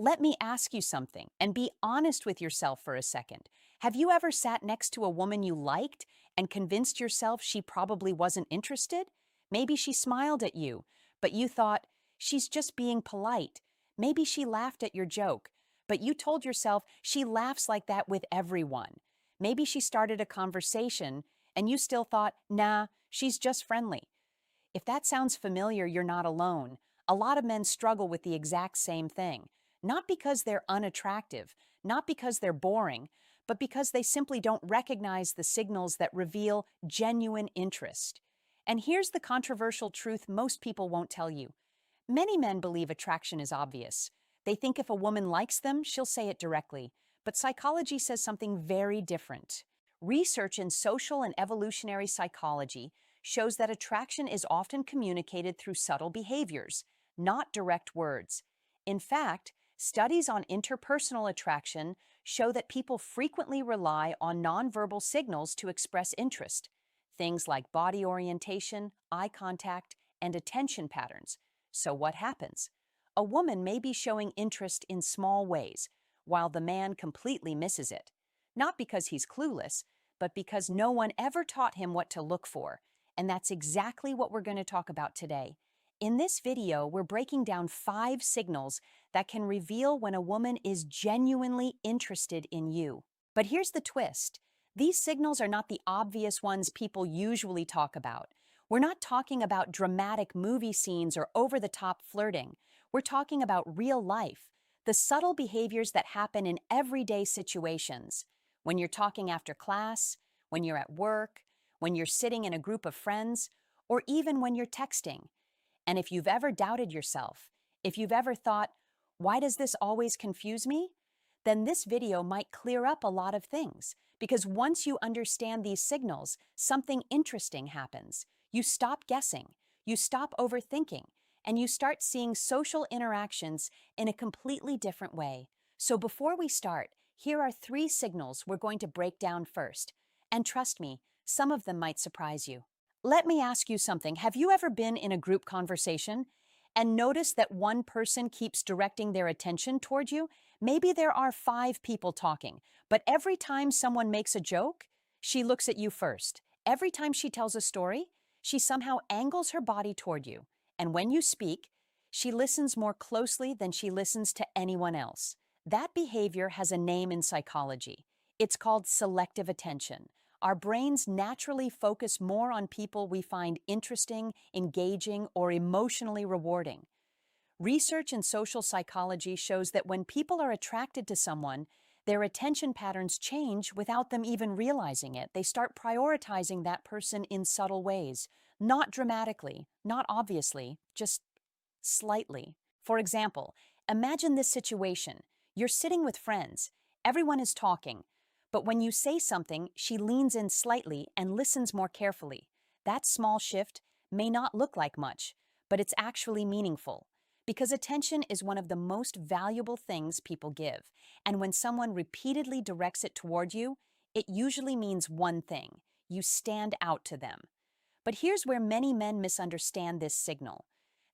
Let me ask you something and be honest with yourself for a second. Have you ever sat next to a woman you liked and convinced yourself she probably wasn't interested? Maybe she smiled at you, but you thought, she's just being polite. Maybe she laughed at your joke, but you told yourself she laughs like that with everyone. Maybe she started a conversation and you still thought, nah, she's just friendly. If that sounds familiar, you're not alone. A lot of men struggle with the exact same thing. Not because they're unattractive, not because they're boring, but because they simply don't recognize the signals that reveal genuine interest. And here's the controversial truth most people won't tell you. Many men believe attraction is obvious. They think if a woman likes them, she'll say it directly. But psychology says something very different. Research in social and evolutionary psychology shows that attraction is often communicated through subtle behaviors, not direct words. In fact, studies on interpersonal attraction show that people frequently rely on nonverbal signals to express interest. Things like body orientation, eye contact, and attention patterns. So what happens? A woman may be showing interest in small ways, while the man completely misses it. Not because he's clueless, but because no one ever taught him what to look for. And that's exactly what we're going to talk about today. In this video, we're breaking down 5 signals that can reveal when a woman is genuinely interested in you. But here's the twist. These signals are not the obvious ones people usually talk about. We're not talking about dramatic movie scenes or over-the-top flirting. We're talking about real life, the subtle behaviors that happen in everyday situations. When you're talking after class, when you're at work, when you're sitting in a group of friends, or even when you're texting. And if you've ever doubted yourself, if you've ever thought, why does this always confuse me? Then this video might clear up a lot of things. Because once you understand these signals, something interesting happens. You stop guessing, you stop overthinking, and you start seeing social interactions in a completely different way. So before we start, here are 3 signals we're going to break down first. And trust me, some of them might surprise you. Let me ask you something. Have you ever been in a group conversation and noticed that one person keeps directing their attention toward you? Maybe there are 5 people talking, but every time someone makes a joke, she looks at you first. Every time she tells a story, she somehow angles her body toward you. And when you speak, she listens more closely than she listens to anyone else. That behavior has a name in psychology. It's called selective attention. Our brains naturally focus more on people we find interesting, engaging, or emotionally rewarding. Research in social psychology shows that when people are attracted to someone, their attention patterns change without them even realizing it. They start prioritizing that person in subtle ways, not dramatically, not obviously, just slightly. For example, imagine this situation. You're sitting with friends, everyone is talking, but when you say something, she leans in slightly and listens more carefully. That small shift may not look like much, but it's actually meaningful. Because attention is one of the most valuable things people give, and when someone repeatedly directs it toward you, it usually means one thing: you stand out to them. But here's where many men misunderstand this signal.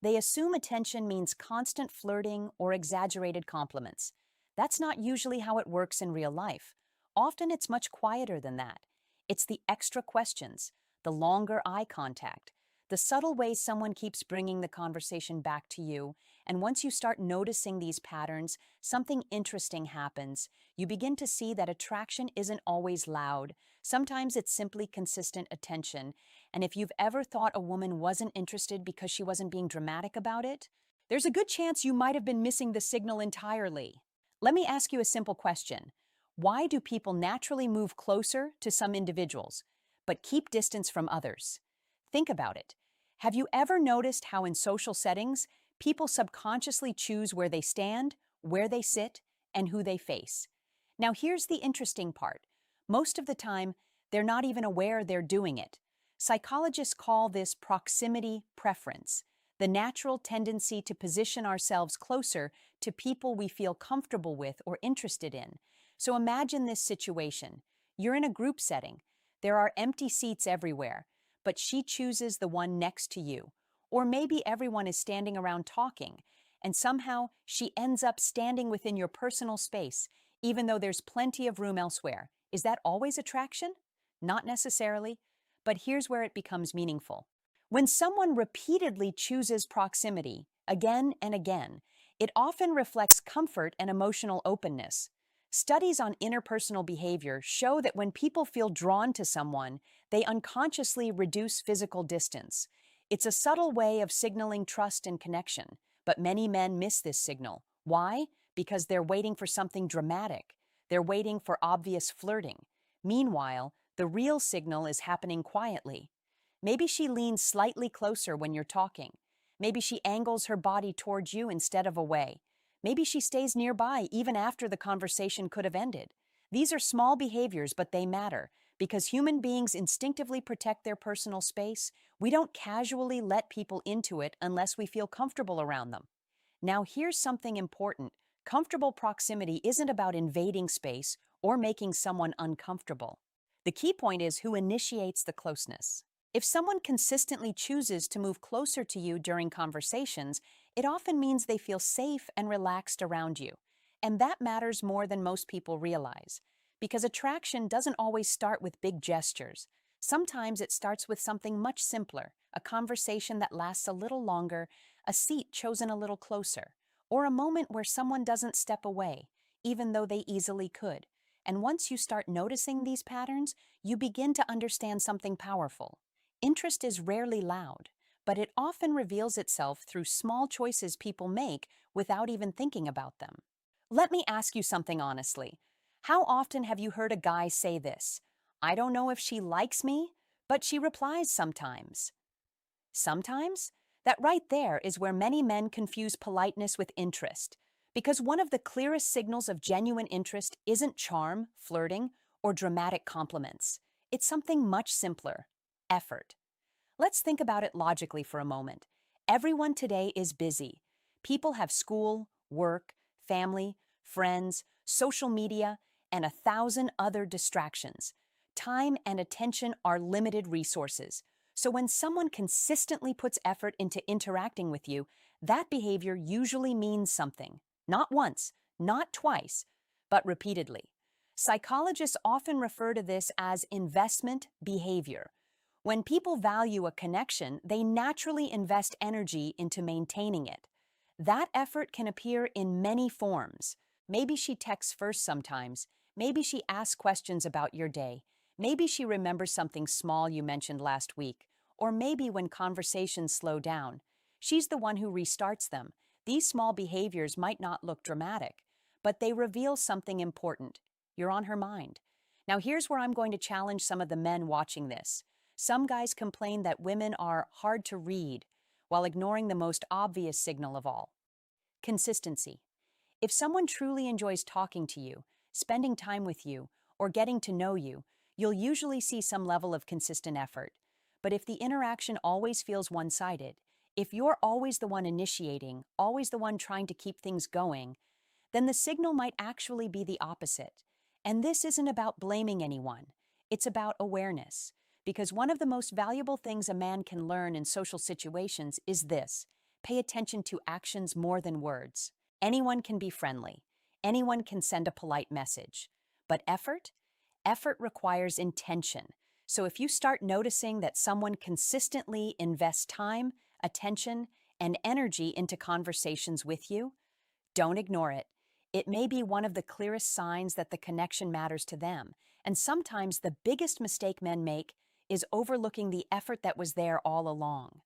They assume attention means constant flirting or exaggerated compliments. That's not usually how it works in real life. Often it's much quieter than that. It's the extra questions, the longer eye contact, the subtle ways someone keeps bringing the conversation back to you. And once you start noticing these patterns, something interesting happens. You begin to see that attraction isn't always loud. Sometimes it's simply consistent attention. And if you've ever thought a woman wasn't interested because she wasn't being dramatic about it, there's a good chance you might have been missing the signal entirely. Let me ask you a simple question. Why do people naturally move closer to some individuals, but keep distance from others? Think about it. Have you ever noticed how in social settings, people subconsciously choose where they stand, where they sit, and who they face? Now here's the interesting part. Most of the time, they're not even aware they're doing it. Psychologists call this proximity preference, the natural tendency to position ourselves closer to people we feel comfortable with or interested in. So imagine this situation. You're in a group setting. There are empty seats everywhere, but she chooses the one next to you. Or maybe everyone is standing around talking, and somehow she ends up standing within your personal space, even though there's plenty of room elsewhere. Is that always attraction? Not necessarily, but here's where it becomes meaningful. When someone repeatedly chooses proximity, again and again, it often reflects comfort and emotional openness. Studies on interpersonal behavior show that when people feel drawn to someone, they unconsciously reduce physical distance. It's a subtle way of signaling trust and connection, but many men miss this signal. Why? Because they're waiting for something dramatic. They're waiting for obvious flirting. Meanwhile, the real signal is happening quietly. Maybe she leans slightly closer when you're talking. Maybe she angles her body towards you instead of away. Maybe she stays nearby even after the conversation could have ended. These are small behaviors, but they matter. Because human beings instinctively protect their personal space, we don't casually let people into it unless we feel comfortable around them. Now, here's something important. Comfortable proximity isn't about invading space or making someone uncomfortable. The key point is who initiates the closeness. If someone consistently chooses to move closer to you during conversations, it often means they feel safe and relaxed around you. And that matters more than most people realize. Because attraction doesn't always start with big gestures. Sometimes it starts with something much simpler, a conversation that lasts a little longer, a seat chosen a little closer, or a moment where someone doesn't step away, even though they easily could. And once you start noticing these patterns, you begin to understand something powerful. Interest is rarely loud, but it often reveals itself through small choices people make without even thinking about them. Let me ask you something honestly. How often have you heard a guy say this? I don't know if she likes me, but she replies sometimes. Sometimes? That right there is where many men confuse politeness with interest. Because one of the clearest signals of genuine interest isn't charm, flirting, or dramatic compliments. It's something much simpler: effort. Let's think about it logically for a moment. Everyone today is busy. People have school, work, family, friends, social media, and 1,000 other distractions. Time and attention are limited resources. So when someone consistently puts effort into interacting with you, that behavior usually means something. Not once, not twice, but repeatedly. Psychologists often refer to this as investment behavior. When people value a connection, they naturally invest energy into maintaining it. That effort can appear in many forms. Maybe she texts first sometimes. Maybe she asks questions about your day. Maybe she remembers something small you mentioned last week. Or maybe when conversations slow down, she's the one who restarts them. These small behaviors might not look dramatic, but they reveal something important. You're on her mind. Now here's where I'm going to challenge some of the men watching this. Some guys complain that women are hard to read, while ignoring the most obvious signal of all: consistency. If someone truly enjoys talking to you, spending time with you, or getting to know you, you'll usually see some level of consistent effort. But if the interaction always feels one-sided, if you're always the one initiating, always the one trying to keep things going, then the signal might actually be the opposite. And this isn't about blaming anyone. It's about awareness. Because one of the most valuable things a man can learn in social situations is this: pay attention to actions more than words. Anyone can be friendly. Anyone can send a polite message. But effort? Effort requires intention. So if you start noticing that someone consistently invests time, attention, and energy into conversations with you, don't ignore it. It may be one of the clearest signs that the connection matters to them. And sometimes the biggest mistake men make is overlooking the effort that was there all along.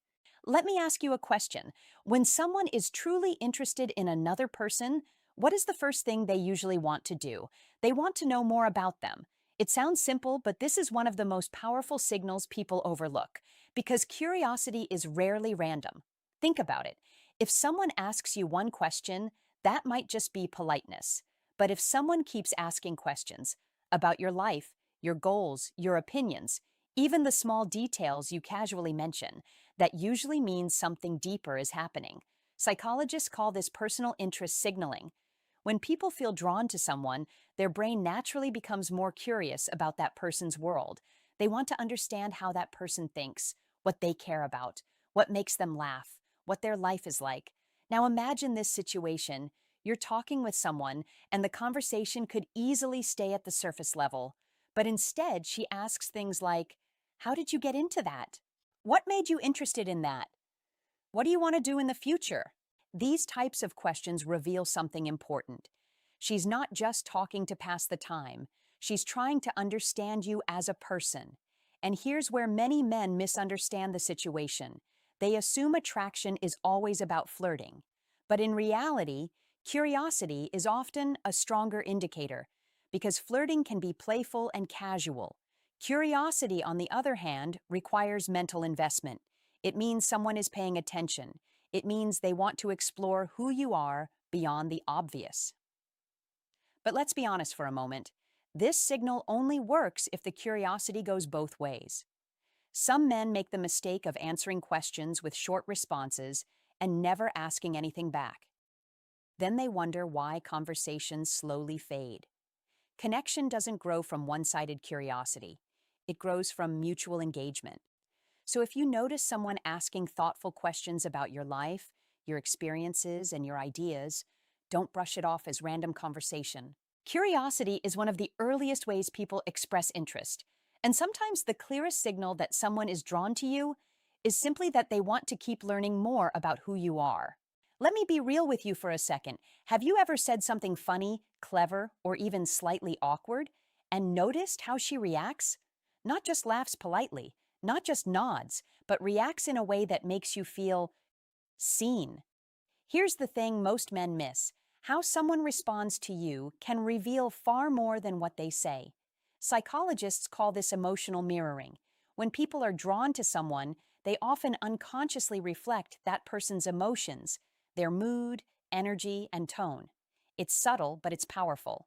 Let me ask you a question. When someone is truly interested in another person, what is the first thing they usually want to do? They want to know more about them. It sounds simple, but this is one of the most powerful signals people overlook, because curiosity is rarely random. Think about it. If someone asks you one question, that might just be politeness. But if someone keeps asking questions about your life, your goals, your opinions, even the small details you casually mention, that usually means something deeper is happening. Psychologists call this personal interest signaling. When people feel drawn to someone, their brain naturally becomes more curious about that person's world. They want to understand how that person thinks, what they care about, what makes them laugh, what their life is like. Now imagine this situation. You're talking with someone, and the conversation could easily stay at the surface level. But instead, she asks things like, "How did you get into that? What made you interested in that? What do you want to do in the future?" These types of questions reveal something important. She's not just talking to pass the time, she's trying to understand you as a person. And here's where many men misunderstand the situation. They assume attraction is always about flirting. But in reality, curiosity is often a stronger indicator because flirting can be playful and casual. Curiosity, on the other hand, requires mental investment. It means someone is paying attention. It means they want to explore who you are beyond the obvious. But let's be honest for a moment. This signal only works if the curiosity goes both ways. Some men make the mistake of answering questions with short responses and never asking anything back. Then they wonder why conversations slowly fade. Connection doesn't grow from one-sided curiosity. It grows from mutual engagement. So if you notice someone asking thoughtful questions about your life, your experiences, and your ideas, don't brush it off as random conversation. Curiosity is one of the earliest ways people express interest. And sometimes the clearest signal that someone is drawn to you is simply that they want to keep learning more about who you are. Let me be real with you for a second. Have you ever said something funny, clever, or even slightly awkward, and noticed how she reacts? Not just laughs politely, not just nods, but reacts in a way that makes you feel seen. Here's the thing most men miss. How someone responds to you can reveal far more than what they say. Psychologists call this emotional mirroring. When people are drawn to someone, they often unconsciously reflect that person's emotions, their mood, energy, and tone. It's subtle, but it's powerful.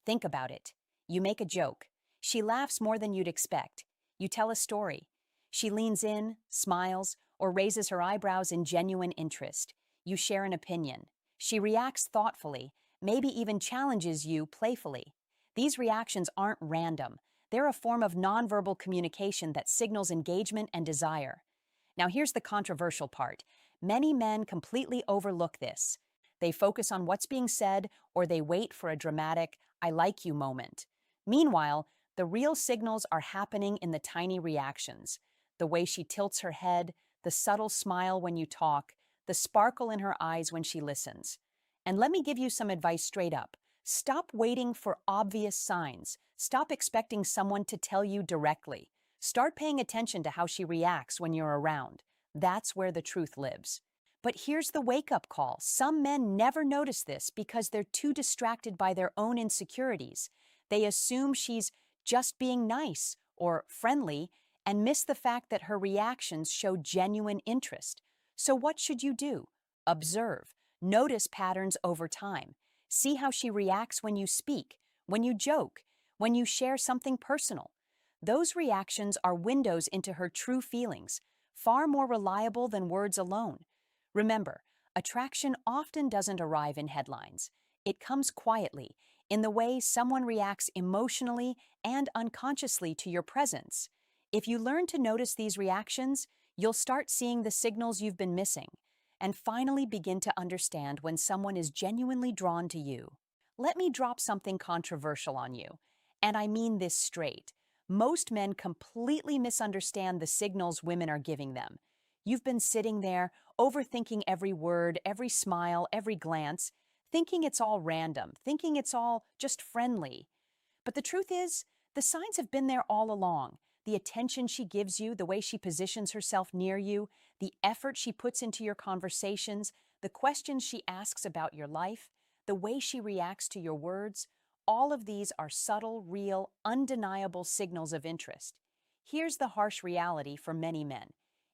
Think about it. You make a joke. She laughs more than you'd expect. You tell a story. She leans in, smiles, or raises her eyebrows in genuine interest. You share an opinion. She reacts thoughtfully, maybe even challenges you playfully. These reactions aren't random. They're a form of nonverbal communication that signals engagement and desire. Now here's the controversial part. Many men completely overlook this. They focus on what's being said, or they wait for a dramatic, "I like you" moment. Meanwhile, the real signals are happening in the tiny reactions. The way she tilts her head, the subtle smile when you talk, the sparkle in her eyes when she listens. And let me give you some advice straight up. Stop waiting for obvious signs. Stop expecting someone to tell you directly. Start paying attention to how she reacts when you're around. That's where the truth lives. But here's the wake-up call. Some men never notice this because they're too distracted by their own insecurities. They assume she's just being nice or friendly and miss the fact that her reactions show genuine interest. So what should you do? Observe. Notice patterns over time. See how she reacts when you speak, when you joke, when you share something personal. Those reactions are windows into her true feelings, far more reliable than words alone. Remember, attraction often doesn't arrive in headlines. It comes quietly, in the way someone reacts emotionally and unconsciously to your presence. If you learn to notice these reactions, you'll start seeing the signals you've been missing, and finally begin to understand when someone is genuinely drawn to you. Let me drop something controversial on you, and I mean this straight. Most men completely misunderstand the signals women are giving them. You've been sitting there, overthinking every word, every smile, every glance, thinking it's all random, thinking it's all just friendly. But the truth is, the signs have been there all along. The attention she gives you, the way she positions herself near you, the effort she puts into your conversations, the questions she asks about your life, the way she reacts to your words, all of these are subtle, real, undeniable signals of interest. Here's the harsh reality for many men.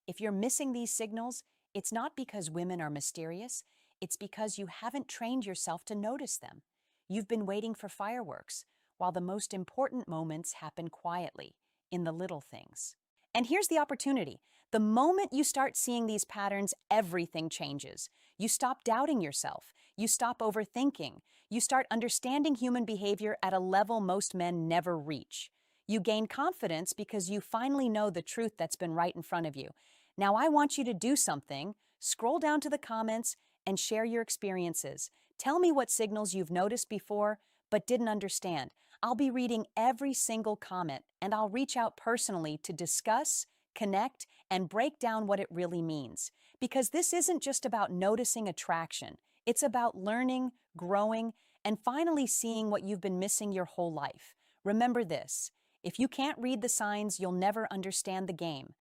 If you're missing these signals, it's not because women are mysterious, it's because you haven't trained yourself to notice them. You've been waiting for fireworks, while the most important moments happen quietly, in the little things. And here's the opportunity. The moment you start seeing these patterns, everything changes. You stop doubting yourself. You stop overthinking. You start understanding human behavior at a level most men never reach. You gain confidence because you finally know the truth that's been right in front of you. Now I want you to do something. Scroll down to the comments and share your experiences. Tell me what signals you've noticed before but didn't understand. I'll be reading every single comment, and I'll reach out personally to discuss, connect, and break down what it really means. Because this isn't just about noticing attraction, it's about learning, growing, and finally seeing what you've been missing your whole life. Remember this: if you can't read the signs, you'll never understand the game.